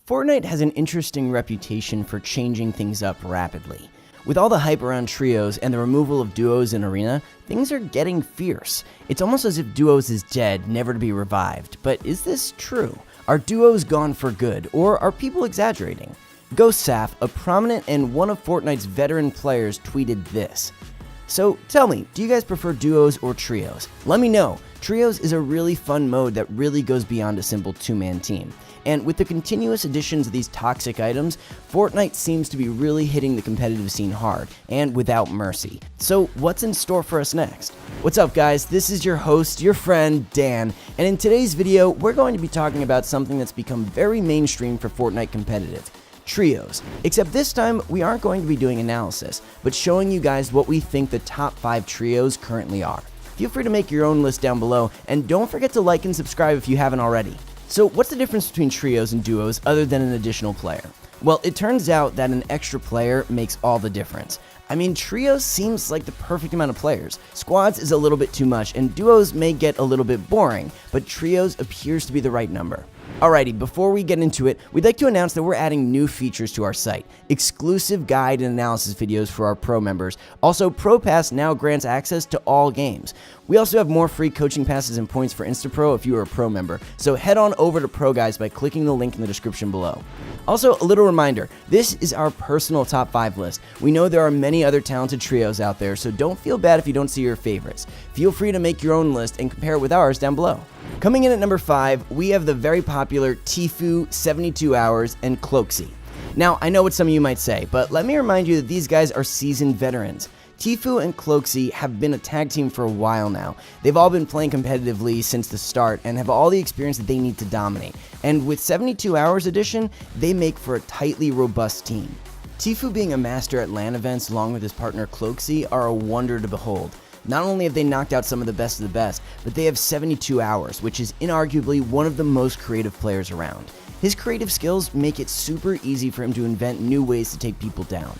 Fortnite has an interesting reputation for changing things up rapidly. With all the hype around trios and the removal of duos in Arena, things are getting fierce. It's almost as if duos is dead, never to be revived. But is this true? Are duos gone for good, or are people exaggerating? GhostSaf, a prominent and one of Fortnite's veteran players, tweeted this. So tell me, do you guys prefer duos or trios? Let me know. Trios is a really fun mode that really goes beyond a simple two-man team. And with the continuous additions of these toxic items, Fortnite seems to be really hitting the competitive scene hard and without mercy. So what's in store for us next? What's up guys, this is your host, your friend, Dan, and in today's video, we're going to be talking about something that's become very mainstream for Fortnite competitive. Trios. Except this time, we aren't going to be doing analysis, but showing you guys what we think the top 5 trios currently are. Feel free to make your own list down below, and don't forget to like and subscribe if you haven't already. So what's the difference between trios and duos other than an additional player? Well, it turns out that an extra player makes all the difference. I mean, trios seems like the perfect amount of players. Squads is a little bit too much, and duos may get a little bit boring, but trios appears to be the right number. Alrighty, before we get into it, we'd like to announce that we're adding new features to our site. Exclusive guide and analysis videos for our pro members. Also, Pro Pass now grants access to all games. We also have more free coaching passes and points for InstaPro if you are a pro member, so head on over to Pro Guys by clicking the link in the description below. Also, a little reminder, this is our personal top 5 list. We know there are many other talented trios out there, so don't feel bad if you don't see your favorites. Feel free to make your own list and compare it with ours down below. Coming in at number 5, we have the very popular Tfue, 72 Hours, and Cloaksy. Now, I know what some of you might say, but let me remind you that these guys are seasoned veterans. Tfue and Cloaksy have been a tag team for a while now. They've all been playing competitively since the start and have all the experience that they need to dominate. And with 72 Hours Edition, they make for a tightly robust team. Tfue being a master at LAN events along with his partner Cloaksy are a wonder to behold. Not only have they knocked out some of the best, but they have 72 Hours, which is inarguably one of the most creative players around. His creative skills make it super easy for him to invent new ways to take people down.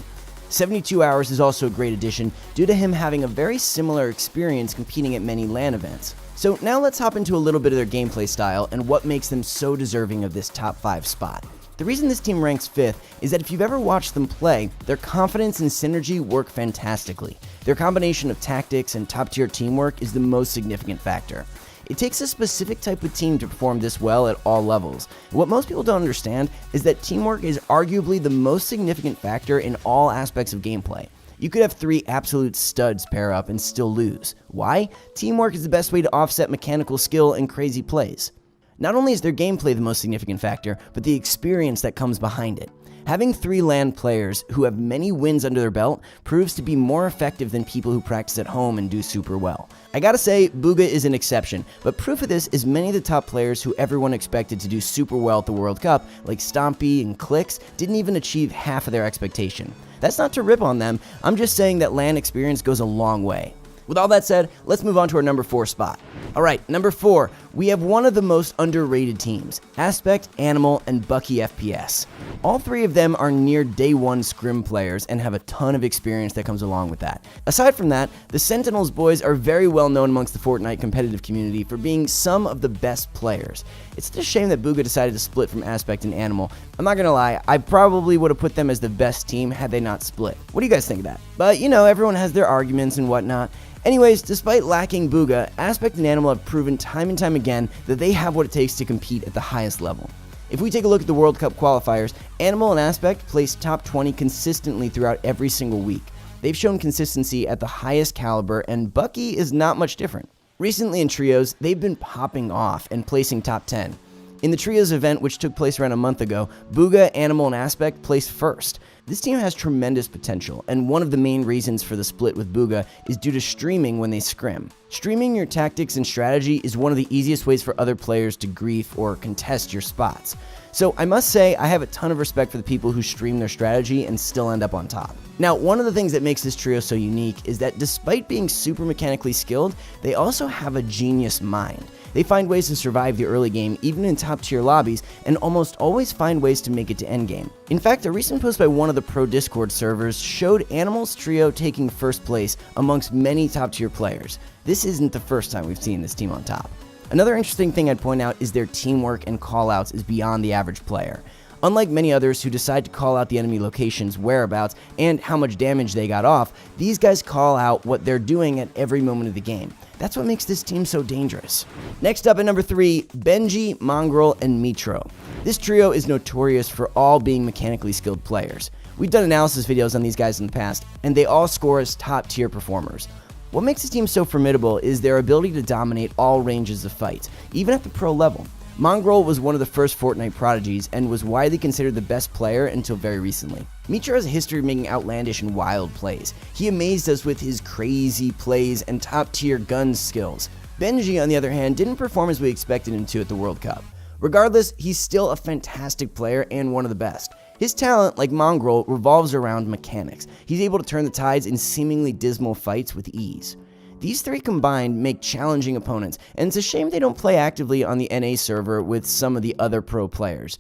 72 Hours is also a great addition due to him having a very similar experience competing at many LAN events. So now let's hop into a little bit of their gameplay style and what makes them so deserving of this top 5 spot. The reason this team ranks 5th is that if you've ever watched them play, their confidence and synergy work fantastically. Their combination of tactics and top-tier teamwork is the most significant factor. It takes a specific type of team to perform this well at all levels. What most people don't understand is that teamwork is arguably the most significant factor in all aspects of gameplay. You could have 3 absolute studs pair up and still lose. Why? Teamwork is the best way to offset mechanical skill and crazy plays. Not only is their gameplay the most significant factor, but the experience that comes behind it. Having 3 LAN players who have many wins under their belt proves to be more effective than people who practice at home and do super well. I gotta say, Bugha is an exception, but proof of this is many of the top players who everyone expected to do super well at the World Cup, like Stompy and Clix, didn't even achieve half of their expectation. That's not to rip on them, I'm just saying that LAN experience goes a long way. With all that said, let's move on to our number 4 spot. Alright, number 4, we have one of the most underrated teams, Aspect, Animal, and Bucky FPS. All 3 of them are near day 1 scrim players and have a ton of experience that comes along with that. Aside from that, the Sentinels boys are very well known amongst the Fortnite competitive community for being some of the best players. It's just a shame that Bugha decided to split from Aspect and Animal. I'm not gonna lie, I probably would have put them as the best team had they not split. What do you guys think of that? But you know, everyone has their arguments and whatnot. Anyways, despite lacking Bugha, Aspect and Animal have proven time and time again that they have what it takes to compete at the highest level. If we take a look at the World Cup qualifiers, Animal and Aspect placed top 20 consistently throughout every single week. They've shown consistency at the highest caliber, and Bucky is not much different. Recently in trios, they've been popping off and placing top 10. In the Trios event, which took place around a month ago, Bugha, Animal, and Aspect placed first. This team has tremendous potential, and one of the main reasons for the split with Bugha is due to streaming when they scrim. Streaming your tactics and strategy is one of the easiest ways for other players to grief or contest your spots. So I must say, I have a ton of respect for the people who stream their strategy and still end up on top. Now, one of the things that makes this trio so unique is that despite being super mechanically skilled, they also have a genius mind. They find ways to survive the early game even in top tier lobbies and almost always find ways to make it to endgame. In fact, a recent post by one of the pro Discord servers showed Animal's trio taking first place amongst many top tier players. This isn't the first time we've seen this team on top. Another interesting thing I'd point out is their teamwork and callouts is beyond the average player. Unlike many others who decide to call out the enemy location's whereabouts and how much damage they got off, these guys call out what they're doing at every moment of the game. That's what makes this team so dangerous. Next up at number 3, Benji, Mongrel, and Mitro. This trio is notorious for all being mechanically skilled players. We've done analysis videos on these guys in the past, and they all score as top tier performers. What makes this team so formidable is their ability to dominate all ranges of fights, even at the pro level. Mongrel was one of the first Fortnite prodigies and was widely considered the best player until very recently. Mitro has a history of making outlandish and wild plays. He amazed us with his crazy plays and top-tier gun skills. Benji, on the other hand, didn't perform as we expected him to at the World Cup. Regardless, he's still a fantastic player and one of the best. His talent, like Mongrel, revolves around mechanics. He's able to turn the tides in seemingly dismal fights with ease. These three combined make challenging opponents, and it's a shame they don't play actively on the NA server with some of the other pro players.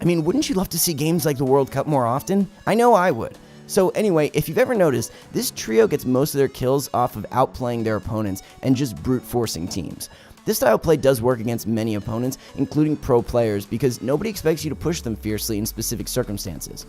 I mean, wouldn't you love to see games like the World Cup more often? I know I would. So anyway, if you've ever noticed, this trio gets most of their kills off of outplaying their opponents and just brute forcing teams. This style of play does work against many opponents, including pro players, because nobody expects you to push them fiercely in specific circumstances.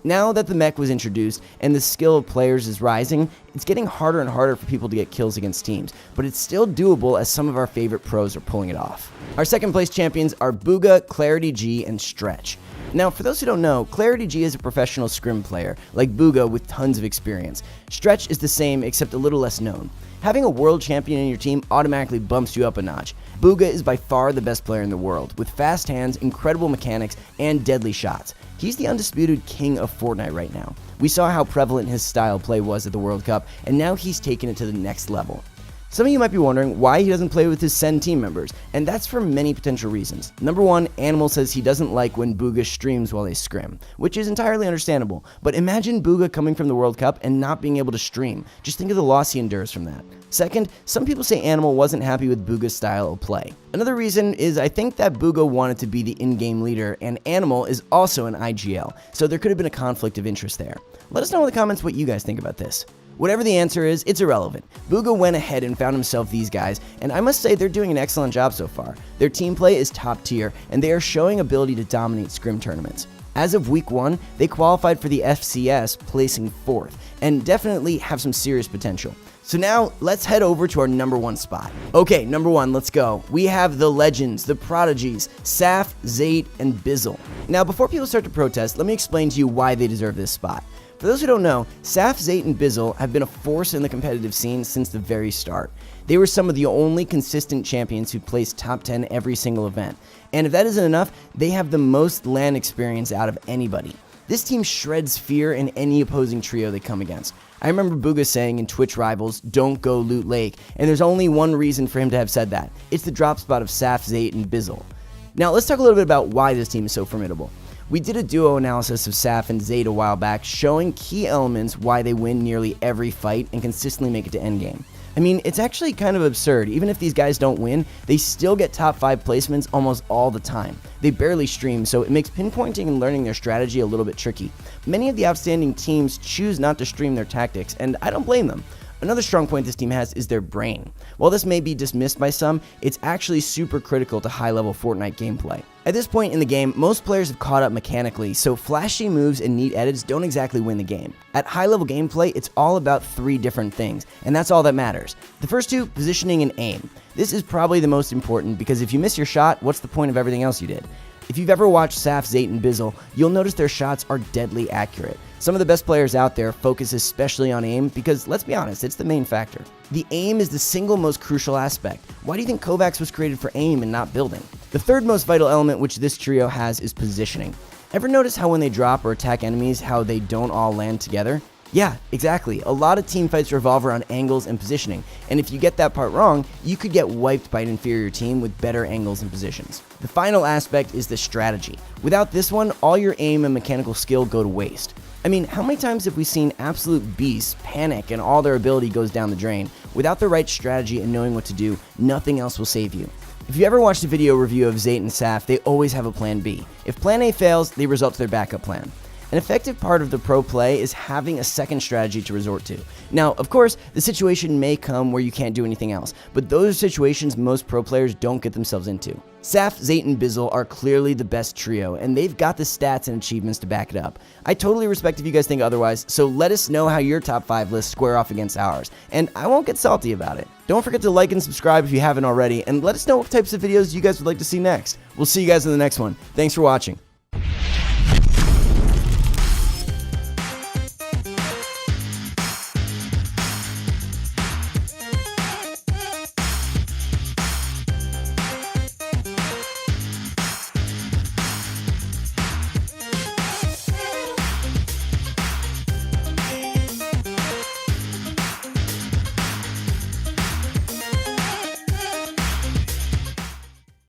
Now that the mech was introduced and the skill of players is rising, it's getting harder and harder for people to get kills against teams, but it's still doable as some of our favorite pros are pulling it off. Our second place champions are Bugha, Clarity G, and Stretch. Now, for those who don't know, Clarity G is a professional scrim player, like Bugha with tons of experience. Stretch is the same, except a little less known. Having a world champion in your team automatically bumps you up a notch. Bugha is by far the best player in the world, with fast hands, incredible mechanics, and deadly shots. He's the undisputed king of Fortnite right now. We saw how prevalent his style play was at the World Cup, and now he's taken it to the next level. Some of you might be wondering why he doesn't play with his Sen team members, and that's for many potential reasons. Number 1, Animal says he doesn't like when Bugha streams while they scrim, which is entirely understandable, but imagine Bugha coming from the World Cup and not being able to stream. Just think of the loss he endures from that. Second, some people say Animal wasn't happy with Bugha's style of play. Another reason is I think that Bugha wanted to be the in-game leader, and Animal is also an IGL, so there could have been a conflict of interest there. Let us know in the comments what you guys think about this. Whatever the answer is, it's irrelevant. Bugha went ahead and found himself these guys, and I must say they're doing an excellent job so far. Their team play is top tier, and they are showing ability to dominate scrim tournaments. As of week 1, they qualified for the FCS, placing 4th, and definitely have some serious potential. So now, let's head over to our number 1 spot. Okay, number 1, let's go. We have the legends, the prodigies, Saf, Zate, and Bizzle. Now, before people start to protest, let me explain to you why they deserve this spot. For those who don't know, Saf, Zate, and Bizzle have been a force in the competitive scene since the very start. They were some of the only consistent champions who placed top 10 every single event. And if that isn't enough, they have the most LAN experience out of anybody. This team shreds fear in any opposing trio they come against. I remember Bugha saying in Twitch Rivals, "Don't go Loot Lake," and there's only one reason for him to have said that. It's the drop spot of Saf, Zate, and Bizzle. Now let's talk a little bit about why this team is so formidable. We did a duo analysis of Saf and Zate a while back, showing key elements why they win nearly every fight and consistently make it to endgame. I mean, it's actually kind of absurd. Even if these guys don't win, they still get top 5 placements almost all the time. They barely stream, so it makes pinpointing and learning their strategy a little bit tricky. Many of the outstanding teams choose not to stream their tactics, and I don't blame them. Another strong point this team has is their brain. While this may be dismissed by some, it's actually super critical to high-level Fortnite gameplay. At this point in the game, most players have caught up mechanically, so flashy moves and neat edits don't exactly win the game. At high-level gameplay, it's all about 3 different things, and that's all that matters. The first 2, positioning and aim. This is probably the most important, because if you miss your shot, what's the point of everything else you did? If you've ever watched Saf, Zate, and Bizzle, you'll notice their shots are deadly accurate. Some of the best players out there focus especially on aim because, let's be honest, it's the main factor. The aim is the single most crucial aspect. Why do you think Kovacs was created for aim and not building? The third most vital element which this trio has is positioning. Ever notice how when they drop or attack enemies, how they don't all land together? Yeah, exactly. A lot of team fights revolve around angles and positioning, and if you get that part wrong, you could get wiped by an inferior team with better angles and positions. The final aspect is the strategy. Without this one, all your aim and mechanical skill go to waste. I mean, how many times have we seen absolute beasts panic and all their ability goes down the drain? Without the right strategy and knowing what to do, nothing else will save you. If you ever watched a video review of Zate and Saf, they always have a plan B. If plan A fails, they resort to their backup plan. An effective part of the pro play is having a second strategy to resort to. Now, of course, the situation may come where you can't do anything else, but those are situations most pro players don't get themselves into. Saf, Zayt, and Bizzle are clearly the best trio, and they've got the stats and achievements to back it up. I totally respect if you guys think otherwise, so let us know how your top 5 lists square off against ours, and I won't get salty about it. Don't forget to like and subscribe if you haven't already, and let us know what types of videos you guys would like to see next. We'll see you guys in the next one. Thanks for watching.